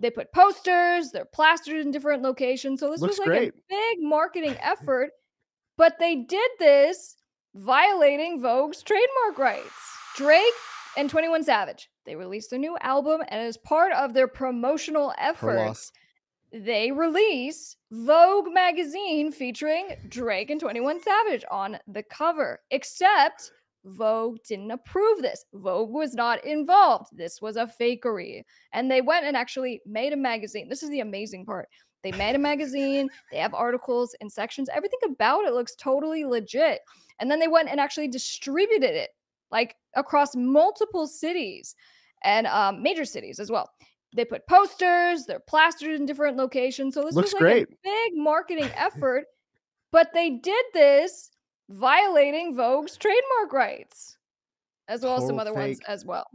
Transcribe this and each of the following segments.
They put posters, they're plastered in different locations. So this Looks was like a great. big marketing effort, but they did this violating Vogue's trademark rights. Drake and 21 Savage, they released a new album, and as part of their promotional Her loss. efforts, they release Vogue magazine featuring Drake and 21 Savage on the cover. Except Vogue didn't approve this. Vogue was not involved. This was a fakery. And they went and actually made a magazine. This is the amazing part. They made a magazine, they have articles and sections. Everything about it looks totally legit. And then they went and actually distributed it like across multiple cities and major cities as well. They put posters, they're plastered in different locations. So this Looks was like a great. big marketing effort, but they did this violating Vogue's trademark rights, as well as some Total other ones fake. as well.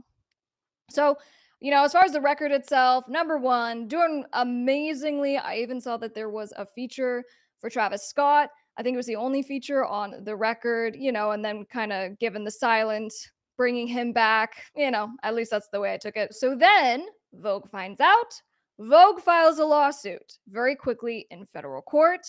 So, as far as the record itself, number one, doing amazingly. I even saw that there was a feature for Travis Scott. I think it was the only feature on the record, and then kind of given the silent, bringing him back, at least that's the way I took it. So then Vogue finds out. Vogue files a lawsuit very quickly in federal court.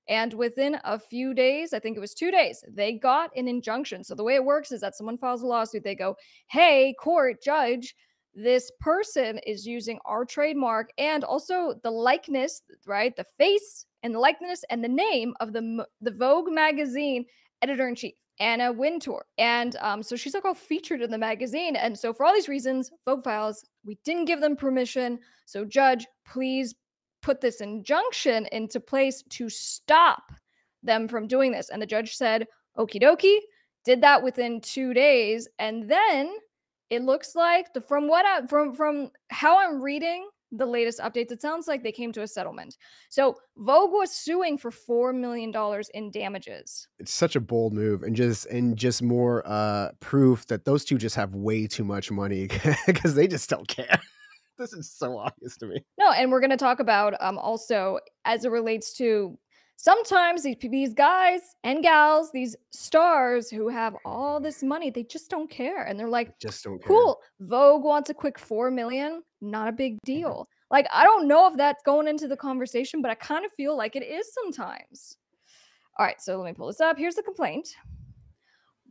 And within a few days, I think it was 2 days, they got an injunction. So the way it works is that someone files a lawsuit. They go, hey, court, judge, this person is using our trademark and also the likeness, right? The face and the likeness and the name of the Vogue magazine editor-in-chief, Anna Wintour. And so she's like all featured in the magazine. And so for all these reasons, Vogue files, we didn't give them permission. So judge, please put this injunction into place to stop them from doing this. And the judge said, okie dokie, did that within 2 days. And then it looks like from how I'm reading the latest updates, it sounds like they came to a settlement. So Vogue was suing for $4 million in damages. It's such a bold move, and just more proof that those two just have way too much money because they just don't care. This is so obvious to me. No, and we're going to talk about also as it relates to sometimes these guys and gals, these stars who have all this money, they just don't care. And they're like, Just don't care. cool, Vogue wants a quick 4 million, not a big deal. Like, I don't know if that's going into the conversation, but I kind of feel like it is sometimes. All right, so let me pull this up. Here's the complaint.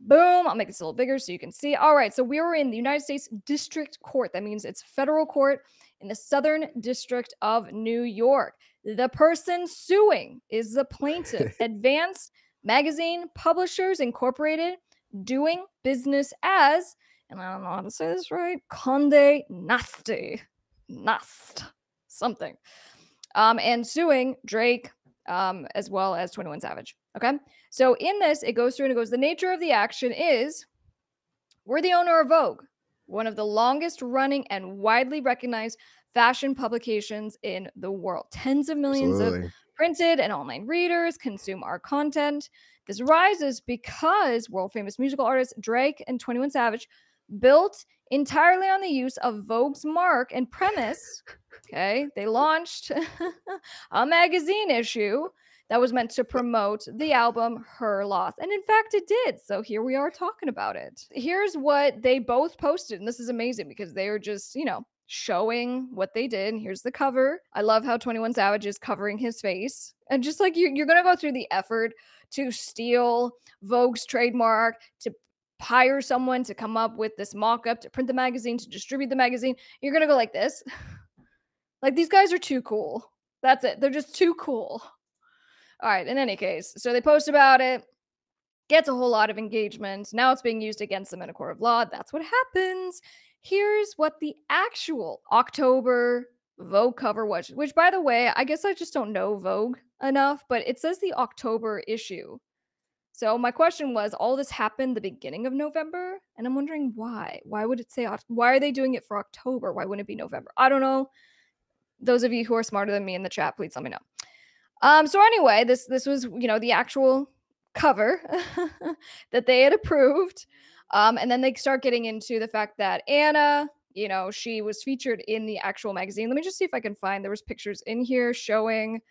Boom, I'll make this a little bigger so you can see. All right, so we were in the United States District Court. That means it's federal court in the Southern District of New York. The person suing is the plaintiff, Advanced Magazine Publishers Incorporated, doing business as, and I don't know how to say this right, Condé Nast, something. And suing Drake, as well as 21 Savage. Okay. So in this, it goes through and it goes, the nature of the action is we're the owner of Vogue, one of the longest running and widely recognized fashion publications in the world. Tens of millions of printed and online readers consume our content. This rises because world famous musical artists Drake and 21 Savage built entirely on the use of Vogue's mark and premise. Okay. They launched a magazine issue that was meant to promote the album Her Loss. And in fact, it did. So here we are talking about it. Here's what they both posted. And this is amazing because they are just, showing what they did. And here's the cover. I love how 21 Savage is covering his face. And just like you're going to go through the effort to steal Vogue's trademark, to hire someone to come up with this mock-up, to print the magazine, to distribute the magazine. You're going to go like this. Like, these guys are too cool. That's it. They're just too cool. All right, in any case, so they post about it, gets a whole lot of engagement. Now it's being used against them in a court of law. That's what happens. Here's what the actual October Vogue cover was, which, by the way, I guess I just don't know Vogue enough, but it says the October issue. So my question was, all this happened the beginning of November, and I'm wondering why. Why would it say, why are they doing it for October? Why wouldn't it be November? I don't know. Those of you who are smarter than me in the chat, please let me know. So anyway, this was, the actual cover that they had approved. And then they start getting into the fact that Anna, she was featured in the actual magazine. Let me just see if I can find, there was pictures in here showing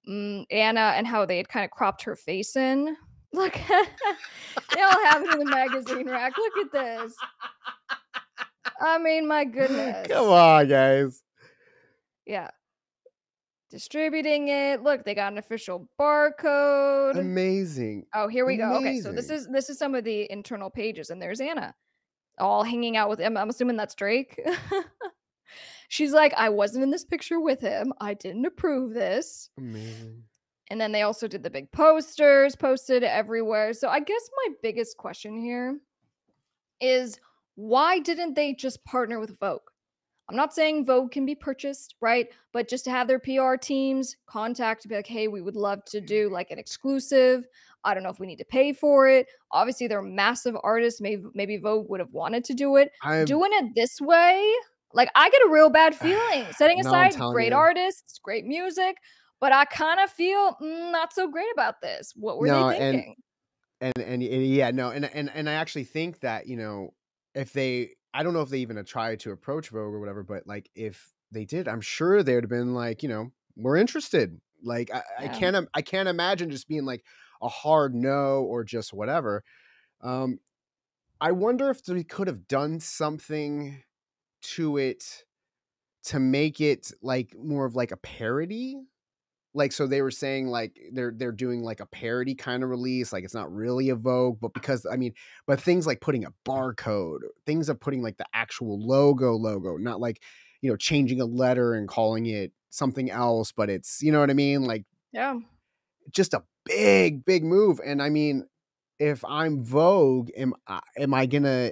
Anna and how they had kind of cropped her face in. Look, they all have it in the magazine rack. Look at this. I mean, my goodness. Come on, guys. Yeah. Distributing it. Look, they got an official barcode. Amazing. Oh, here we go. Okay, so this Amazing. is some of the internal pages, and there's Anna all hanging out with him. I'm assuming that's Drake. She's like, I wasn't in this picture with him. I didn't approve this. Amazing. And then they also did the big posters posted everywhere. So I guess my biggest question here is why didn't they just partner with Vogue? I'm not saying Vogue can be purchased, right? But just to have their PR teams contact, be like, hey, we would love to do like an exclusive. I don't know if we need to pay for it. Obviously, they're massive artists. Maybe Vogue would have wanted to do it. I'm Doing it this way, like I get a real bad feeling. Setting no, I'm aside telling great you. artists, great music, but I kind of feel not so great about this. What were they No, thinking? and yeah, no, and I actually think that, if they I don't know if they even tried to approach Vogue or whatever, but like if they did, I'm sure they would have been like, we're interested. Like Yeah. I can't imagine just being like a hard no or just whatever. Um, I wonder if they could have done something to it to make it like more of like a parody. Like, so they were saying like they're doing like a parody kind of release, like it's not really a Vogue, but because but things like putting a barcode, things of putting like the actual logo, not like, changing a letter and calling it something else, but it's, you know what I mean? Like Yeah. just a big move. And I mean, if I'm Vogue, am I gonna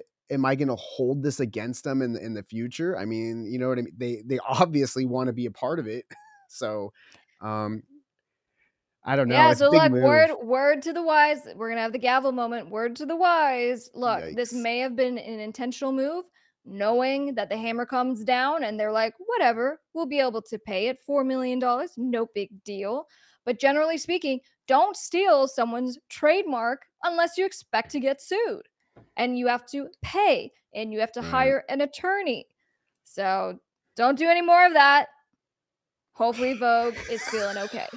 hold this against them in the future? I mean, you know what I mean? They obviously want to be a part of it. So um I don't know. Yeah, It's a so big look, move. word to the wise. We're gonna have the gavel moment. Word to the wise. Look, this Yikes. may have been an intentional move, knowing that the hammer comes down and they're like, whatever, we'll be able to pay it $4 million. No big deal. But generally speaking, don't steal someone's trademark unless you expect to get sued. And you have to pay and you have to Right. hire an attorney. So don't do any more of that. Hopefully, Vogue is feeling okay.